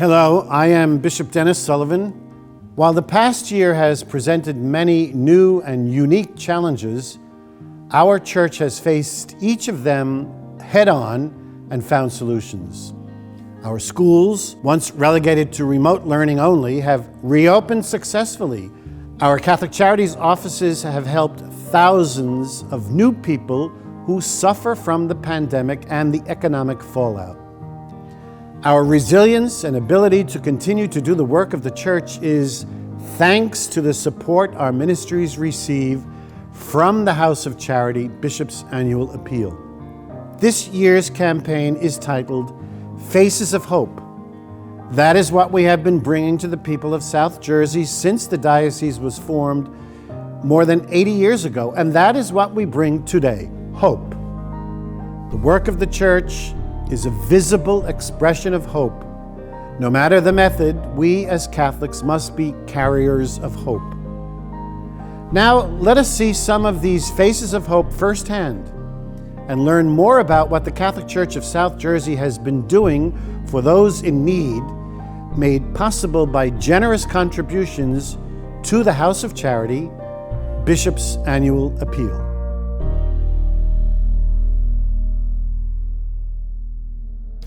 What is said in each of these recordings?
Hello, I am Bishop Dennis Sullivan. While the past year has presented many new and unique challenges, our church has faced each of them head-on and found solutions. Our schools, once relegated to remote learning only, have reopened successfully. Our Catholic Charities offices have helped thousands of new people who suffer from the pandemic and the economic fallout. Our resilience and ability to continue to do the work of the church is thanks to the support our ministries receive from the House of Charity Bishop's Annual Appeal. This year's campaign is titled Faces of Hope. That is what we have been bringing to the people of South Jersey since the diocese was formed more than 80 years ago, and that is what we bring today, hope. The work of the church is a visible expression of hope. No matter the method, we as Catholics must be carriers of hope. Now, let us see some of these faces of hope firsthand and learn more about what the Catholic Church of South Jersey has been doing for those in need, made possible by generous contributions to the House of Charity, Bishop's Annual Appeal.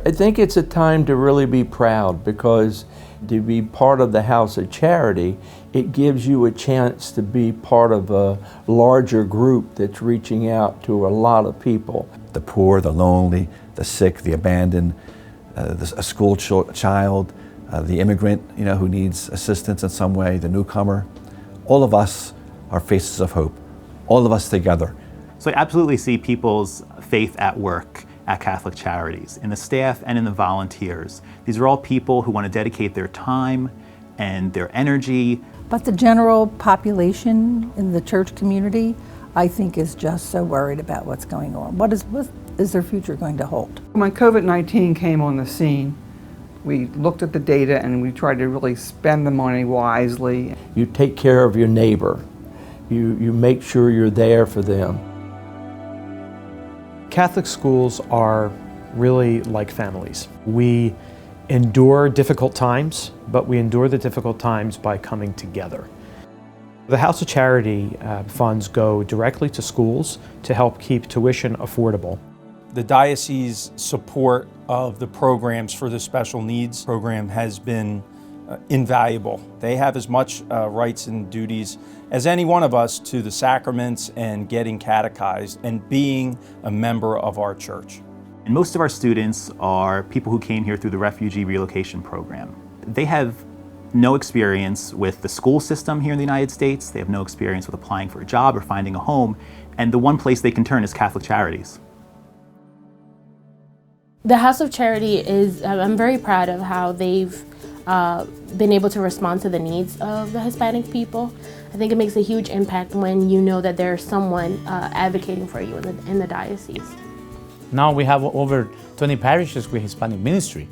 I think it's a time to really be proud, because to be part of the House of Charity, it gives you a chance to be part of a larger group that's reaching out to a lot of people. The poor, the lonely, the sick, the abandoned, a school child, the immigrant, who needs assistance in some way, the newcomer. All of us are faces of hope, all of us together. So I absolutely see people's faith at work at Catholic Charities, in the staff and in the volunteers. These are all people who want to dedicate their time and their energy. But the general population in the church community, I think, is just so worried about what's going on. What is their future going to hold? When COVID-19 came on the scene, we looked at the data and we tried to really spend the money wisely. You take care of your neighbor. You make sure you're there for them. Catholic schools are really like families. We endure difficult times, but we endure the difficult times by coming together. The House of Charity funds go directly to schools to help keep tuition affordable. The diocese's support of the programs for the special needs program has been invaluable. They have as much rights and duties as any one of us to the sacraments and getting catechized and being a member of our church. And most of our students are people who came here through the Refugee Relocation Program. They have no experience with the school system here in the United States. They have no experience with applying for a job or finding a home. And the one place they can turn is Catholic Charities. The House of Charity is, I'm very proud of how they've been able to respond to the needs of the Hispanic people. I think it makes a huge impact when you know that there's someone advocating for you in the diocese. Now we have over 20 parishes with Hispanic ministry.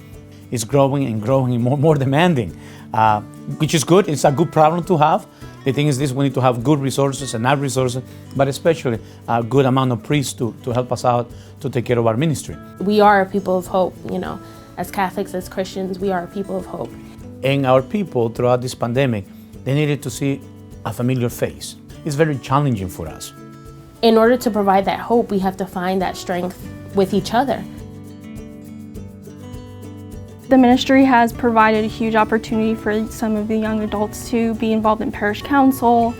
It's growing and growing and more demanding, which is good. It's a good problem to have. The thing is this: we need to have good resources, enough resources, but especially a good amount of priests to help us out to take care of our ministry. We are a people of hope, as Catholics, as Christians, we are a people of hope. And our people throughout this pandemic, they needed to see a familiar face. It's very challenging for us. In order to provide that hope, we have to find that strength with each other. The ministry has provided a huge opportunity for some of the young adults to be involved in parish council,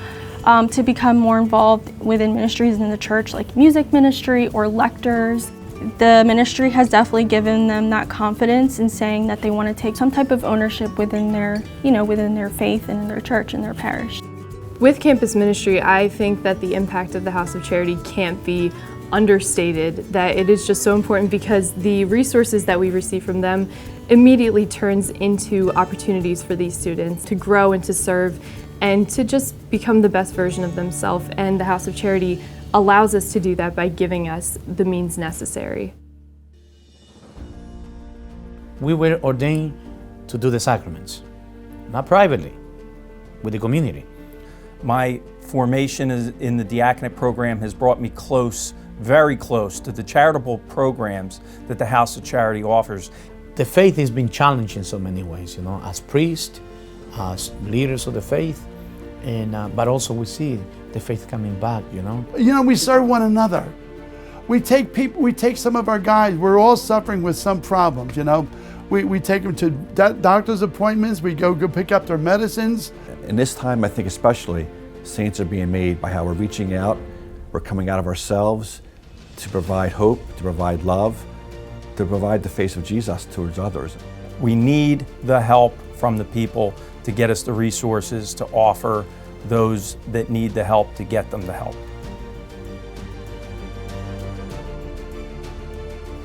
to become more involved within ministries in the church like music ministry or lectors. The ministry has definitely given them that confidence in saying that they want to take some type of ownership within their, within their faith and in their church and their parish. With campus ministry, I think that the impact of the House of Charity can't be understated, that it is just so important because the resources that we receive from them immediately turns into opportunities for these students to grow and to serve and to just become the best version of themselves. And the House of Charity allows us to do that by giving us the means necessary. We were ordained to do the sacraments, not privately, with the community. My formation in the diaconate program has brought me close, very close, to the charitable programs that the House of Charity offers. the faith is being challenged in so many ways, you know, as priests, as leaders of the faith, and but also we see the faith coming back, you know. You know, we serve one another. We take some of our guys, we're all suffering with some problems, you know. We take them to doctor's appointments, we go pick up their medicines. In this time, I think especially, saints are being made by how we're reaching out, we're coming out of ourselves to provide hope, to provide love, to provide the face of Jesus towards others. We need the help from the people to get us the resources to offer those that need the help to get them the help.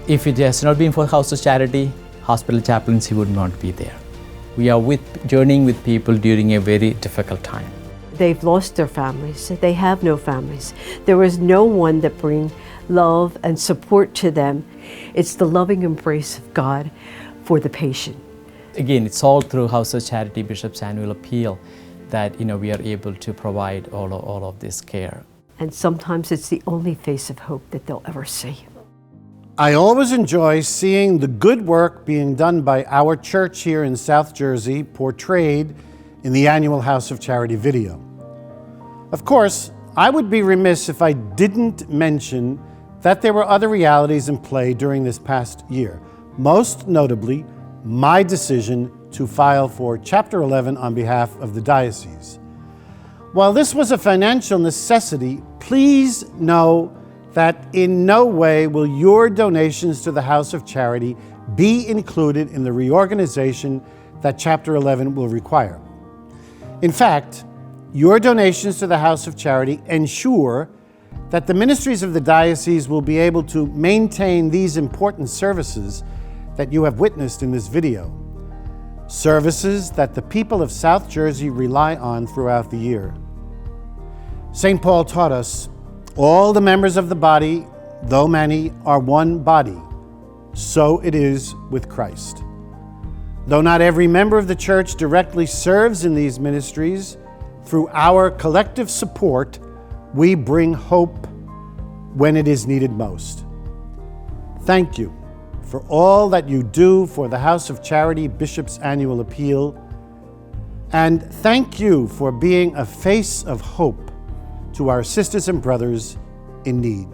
If it has not been for House of Charity, hospital chaplaincy would not be there. We are journeying with people during a very difficult time. They've lost their families. They have no families. There is no one that brings love and support to them. It's the loving embrace of God for the patient. Again, it's all through House of Charity Bishop's annual appeal that we are able to provide all of this care. And sometimes it's the only face of hope that they'll ever see. I always enjoy seeing the good work being done by our church here in South Jersey portrayed in the annual House of Charity video. Of course, I would be remiss if I didn't mention that there were other realities in play during this past year, most notably my decision to file for Chapter 11 on behalf of the diocese. While this was a financial necessity, please know that in no way will your donations to the House of Charity be included in the reorganization that Chapter 11 will require. In fact, your donations to the House of Charity ensure that the ministries of the diocese will be able to maintain these important services that you have witnessed in this video. Services that the people of South Jersey rely on throughout the year. St. Paul taught us, all the members of the body, though many, are one body. So it is with Christ. Though not every member of the church directly serves in these ministries, through our collective support, we bring hope when it is needed most. Thank you for all that you do for the House of Charity Bishop's annual appeal, and thank you for being a face of hope to our sisters and brothers in need.